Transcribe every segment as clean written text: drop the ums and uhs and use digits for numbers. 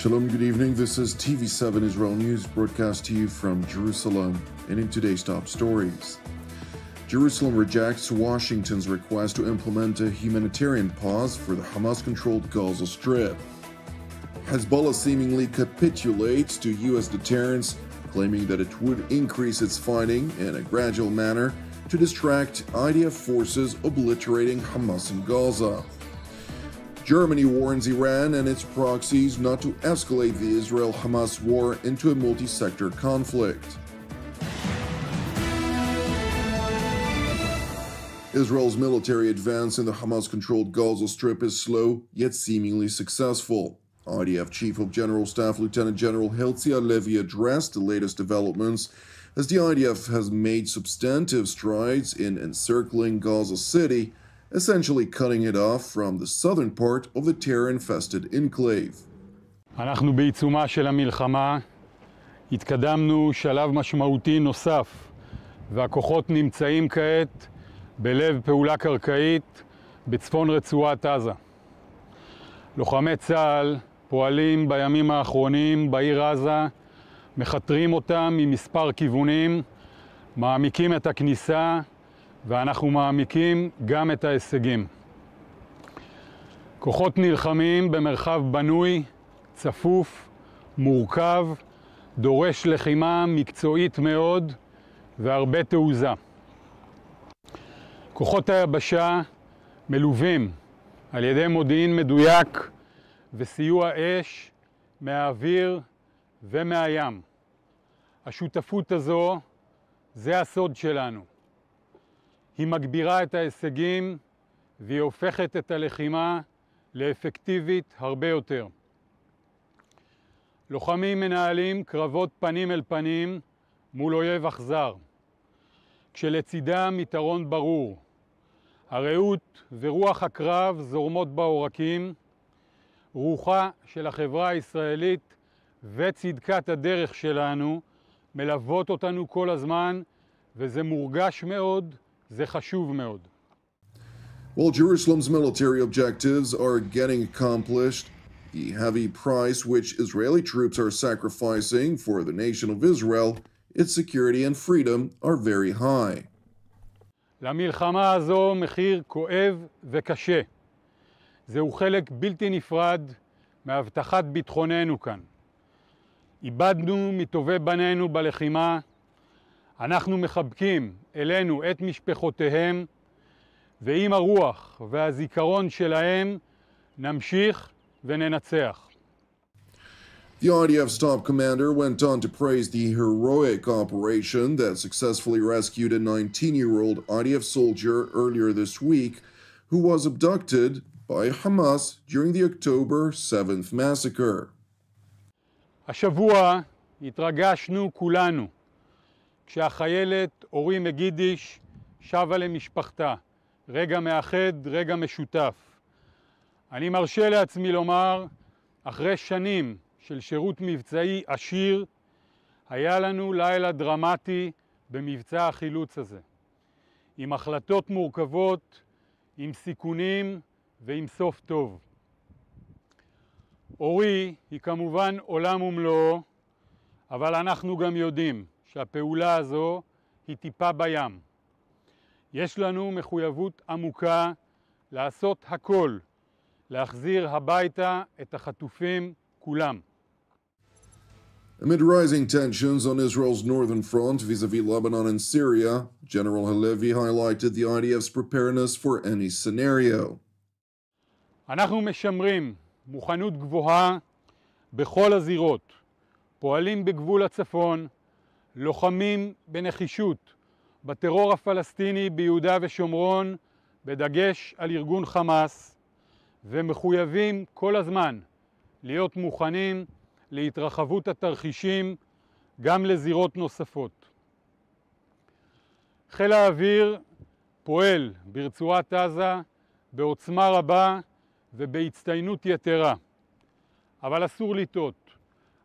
Shalom, good evening. This is TV7 Israel News, broadcast to you from Jerusalem. And in today's top stories, Jerusalem rejects Washington's request to implement a humanitarian pause for the Hamas-controlled Gaza Strip. Hezbollah seemingly capitulates to U.S. deterrence, claiming that it would increase its fighting in a gradual manner to distract IDF forces obliterating Hamas in Gaza. Germany warns Iran and its proxies not to escalate the Israel-Hamas war into a multi-sector conflict. Israel's military advance in the Hamas-controlled Gaza Strip is slow, yet seemingly successful. IDF Chief of General Staff Lieutenant General Herzi Halevi addressed the latest developments as the IDF has made substantive strides in encircling Gaza City, essentially cutting it off from the southern part of the terror-infested enclave. אנחנו בעיצומה של המלחמה, התקדמנו שלב משמעותי נוסף, והכוחות נמצאים כעת בלב פעולה קרקעית בצפון רצועת עזה. לוחמי צה"ל פועלים בימים האחרונים בעיר עזה, מחתרים אותם ממספר כיוונים, מעמיקים את הכניסה, ואנחנו מעמיקים גם את ההישגים. כוחות נלחמים במרחב בנוי, צפוף, מורכב, דורש לחימה מקצועית מאוד והרבה תעוזה. כוחות היבשה מלווים על ידי מודיעין מדויק וסיוע אש מהאוויר ומהים. השותפות הזו זה הסוד שלנו. היא מגבירה את ההישגים והיא הופכת את הלחימה לאפקטיבית הרבה יותר. לוחמים מנהלים קרבות פנים אל פנים מול אויב אכזר, כשלצידם יתרון ברור. הרעות ורוח הקרב זורמות בעורקים, רוחה של החברה הישראלית וצדקת הדרך שלנו מלוות אותנו כל הזמן, וזה מורגש מאוד, זה חשוב מאוד. While Jerusalem's military objectives are getting accomplished, the heavy price which Israeli troops are sacrificing for the nation of Israel, its security and freedom are very high. למלחמה הזו מחיר כואב וקשה. זהו חלק בלתי נפרד מהבטחת ביטחוננו כאן. איבדנו מטובי בנינו בלחימה, אנחנו מחבקים אלינו את משפחותיהם, ועם הרוח והזיכרון שלהם נמשיך וננצח. The IDF's top commander went on to praise the heroic operation that successfully rescued a 19-year-old IDF soldier earlier this week who was abducted by Hamas during the October 7th massacre. השבוע התרגשנו כולנו כשהחיילת אורי מגידיש שבה למשפחתה, רגע מאחד, רגע משותף. אני מרשה לעצמי לומר, אחרי שנים של שירות מבצעי עשיר, היה לנו לילה דרמטי במבצע החילוץ הזה. עם החלטות מורכבות, עם סיכונים ועם סוף טוב. אורי היא כמובן עולם ומלואו, אבל אנחנו גם יודעים שהפעולה הזו היא טיפה בים. יש לנו מחויבות עמוקה לעשות הכל, להחזיר הביתה את החטופים כולם. Amid rising tensions on Israel's northern front vis-à-vis Lebanon and Syria, General Halevi highlighted the IDF's preparedness for any scenario. אנחנו משמרים מוכנות גבוהה בכל הזירות, פועלים בגבול הצפון, לוחמים בנחישות בטרור הפלסטיני ביהודה ושומרון, בדגש על ארגון חמאס, ומחויבים כל הזמן להיות מוכנים להתרחבות התרחישים גם לזירות נוספות. חיל האוויר פועל ברצועת עזה בעוצמה רבה ובהצטיינות יתרה. אבל אסור לטעות.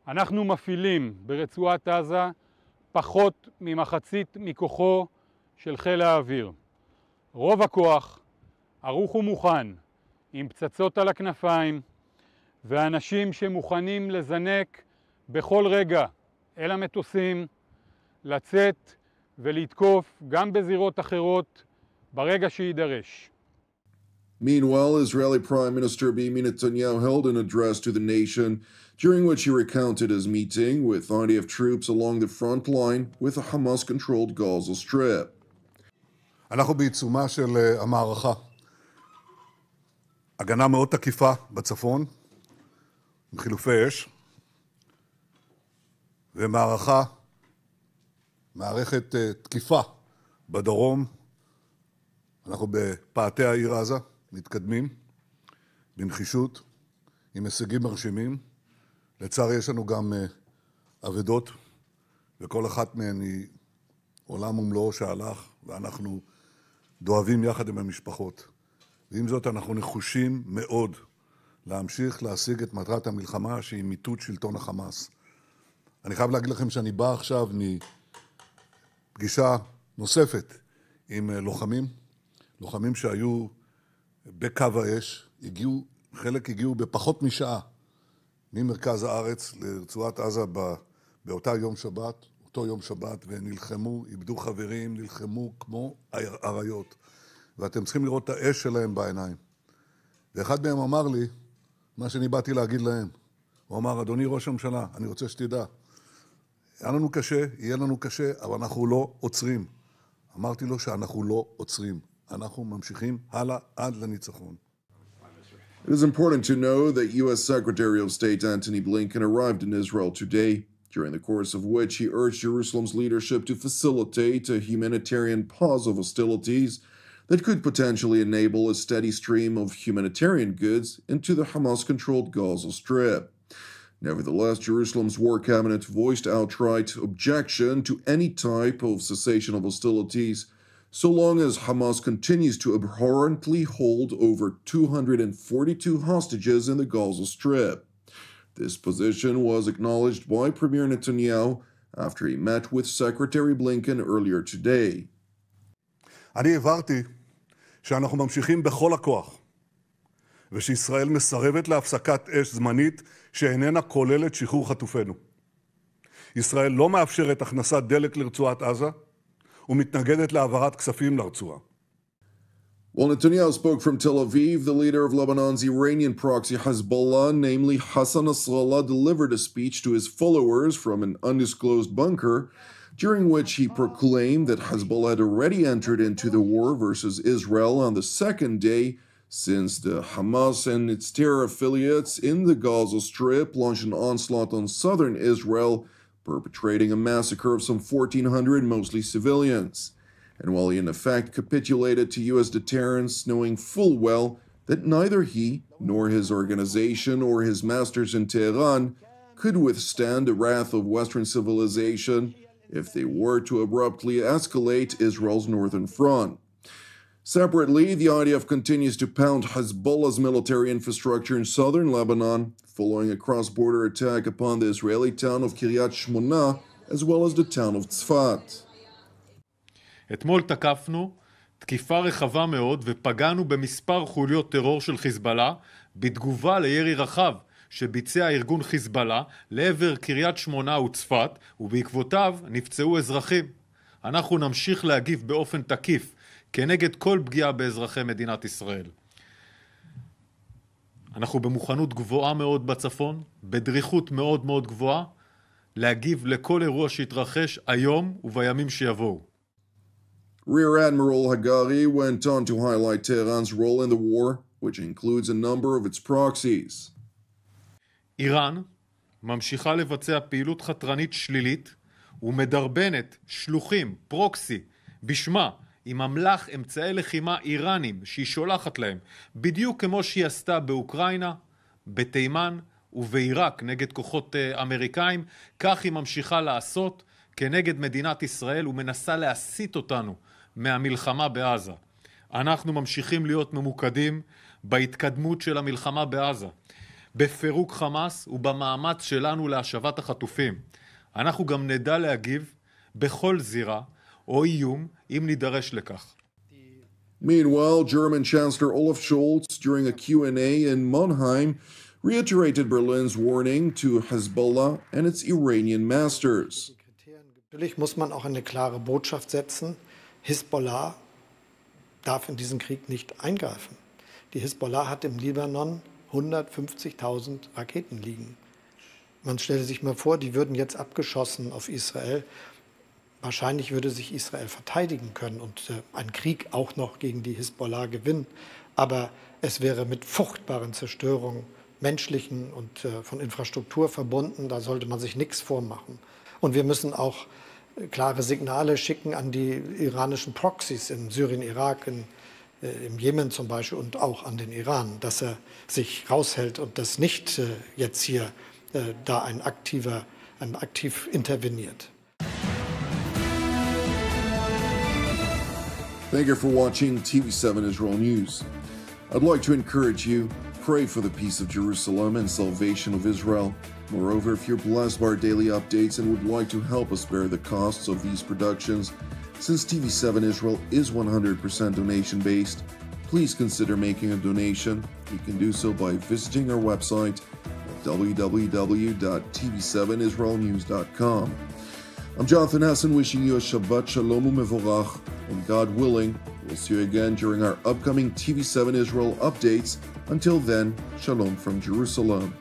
אנחנו מפעילים ברצועת עזה פחות ממחצית מכוחו של חיל האוויר. רוב הכוח ערוך ומוכן עם פצצות על הכנפיים ואנשים שמוכנים לזנק בכל רגע אל המטוסים, לצאת ולתקוף גם בזירות אחרות ברגע שידרש. Meanwhile, Israeli Prime Minister Benjamin Netanyahu held an address to the nation, during which he recounted his meeting with IDF troops along the front line with the Hamas-controlled Gaza Strip. אנחנו בעיצומה של המערכה. הגנה מאוד תקיפה בצפון, עם חילופי אש, מערכת תקיפה בדרום. אנחנו בפאתי העיר עזה, מתקדמים, בנחישות, עם הישגים מרשימים. לצערי יש לנו גם אבדות, וכל אחת מהן היא עולם ומלואו שהלך, ואנחנו דואבים יחד עם המשפחות. ועם זאת אנחנו נחושים מאוד להמשיך להשיג את מטרת המלחמה, שהיא מיטוט שלטון החמאס. אני חייב להגיד לכם שאני בא עכשיו מפגישה נוספת עם לוחמים שהיו בקו האש, חלק הגיעו בפחות משעה ממרכז הארץ לרצועת עזה באותו יום שבת, ונלחמו, איבדו חברים, נלחמו כמו אריות. ואתם צריכים לראות את האש שלהם בעיניים. ואחד מהם אמר לי מה שאני באתי להגיד להם. הוא אמר, אדוני ראש הממשלה, אני רוצה שתדע, יהיה לנו קשה, אבל אנחנו לא עוצרים. אמרתי לו שאנחנו לא עוצרים. אנחנו ממשיכים הלאה עד לניצחון. It is important to know that U.S. Secretary of State Antony Blinken arrived in Israel today, during the course of which he urged Jerusalem's leadership to facilitate a humanitarian pause of hostilities that could potentially enable a steady stream of humanitarian goods into the Hamas-controlled Gaza Strip. Nevertheless, Jerusalem's war cabinet voiced outright objection to any type of cessation of hostilities, so long as Hamas continues to abhorrently hold over 242 hostages in the Gaza Strip. This position was acknowledged by Premier Netanyahu after he met with Secretary Blinken earlier today. אני הבהרתי שאנחנו ממשיכים בכל הכוח, ושישראל מסרבת להפסקת אש זמנית שאיננה כוללת שחרור חטופינו. ישראל לא מאפשרת הכנסת דלק לרצועת עזה, ומתנגדת להעברת כספים לרצועה. While Netanyahu spoke from Tel Aviv, the leader of Lebanon's Iranian proxy Hezbollah, namely Hassan Nasrallah, delivered a speech to his followers from an undisclosed bunker, during which he proclaimed that Hezbollah had already entered into the war versus Israel on the second day since the Hamas and its terror affiliates in the Gaza Strip launched an onslaught on southern Israel, perpetrating a massacre of some 1,400 mostly civilians. And while he in effect capitulated to U.S. deterrence, knowing full well that neither he nor his organization or his masters in Tehran could withstand the wrath of Western civilization if they were to abruptly escalate Israel's northern front. Separately, the IDF continues to pound Hezbollah's military infrastructure in southern Lebanon, following a cross-border attack upon the Israeli town of Kiryat Shmona, as well as the town of Tzfat. אתמול תקפנו תקיפה רחבה מאוד ופגענו במספר חוליות טרור של חיזבאללה בתגובה לירי רחב שביצע ארגון חיזבאללה לעבר קריית שמונה וצפת, ובעקבותיו נפצעו אזרחים. אנחנו נמשיך להגיב באופן תקיף כנגד כל פגיעה באזרחי מדינת ישראל. אנחנו במוכנות גבוהה מאוד בצפון, בדריכות מאוד מאוד גבוהה, להגיב לכל אירוע שיתרחש היום ובימים שיבואו. Rear Admiral Hagari went on to highlight Tehran's role in the war, which includes a number of its proxies. איראן ממשיכה לבצע פעילות חתרנית שלילית ומדרבנת שלוחים, פרוקסי, בשמה, עם אמל"ח אמצעי לחימה איראנים שהיא שולחת להם, בדיוק כמו שהיא עשתה באוקראינה, בתימן ובעיראק נגד כוחות אמריקאים, כך היא ממשיכה לעשות כנגד מדינת ישראל ומנסה להסיט אותנו מהמלחמה בעזה. אנחנו ממשיכים להיות ממוקדים בהתקדמות של המלחמה בעזה, בפירוק חמאס ובמאמץ שלנו להשבת החטופים. אנחנו גם נדע להגיב בכל זירה או איום אם נידרש לכך. Meanwhile, German Chancellor Olaf Scholz, during a Q&A in Mannheim reiterated Berlin's warning to Hezbollah and its Iranian masters. Natürlich muss man auch eine klare Botschaft setzen. Hisbollah darf in diesen Krieg nicht eingreifen. Die Hisbollah hat im Libanon 150.000 Raketen liegen. Man stelle sich mal vor, die würden jetzt abgeschossen auf Israel. Wahrscheinlich würde sich Israel verteidigen können und einen Krieg auch noch gegen die Hisbollah gewinnen. Aber es wäre mit furchtbaren Zerstörungen, menschlichen und von Infrastruktur verbunden. Da sollte man sich nichts vormachen. Und wir müssen auch klare Signale schicken an die iranischen Proxys in Syrien, Irak, im Jemen zum Beispiel und auch an den Iran, dass er sich raushält und dass nicht jetzt hier da aktiv interveniert. Thank you for watching TV7 Israel News. I'd like to encourage you, pray for the peace of Jerusalem and salvation of Israel. Moreover, if you're blessed by our daily updates and would like to help us bear the costs of these productions, since TV7 Israel is 100% donation-based, please consider making a donation. You can do so by visiting our website at www.tv7israelnews.com. I'm Jonathan Hassan wishing you a Shabbat Shalom u'Mevorach, and God willing, we'll see you again during our upcoming TV7 Israel updates. Until then, Shalom from Jerusalem.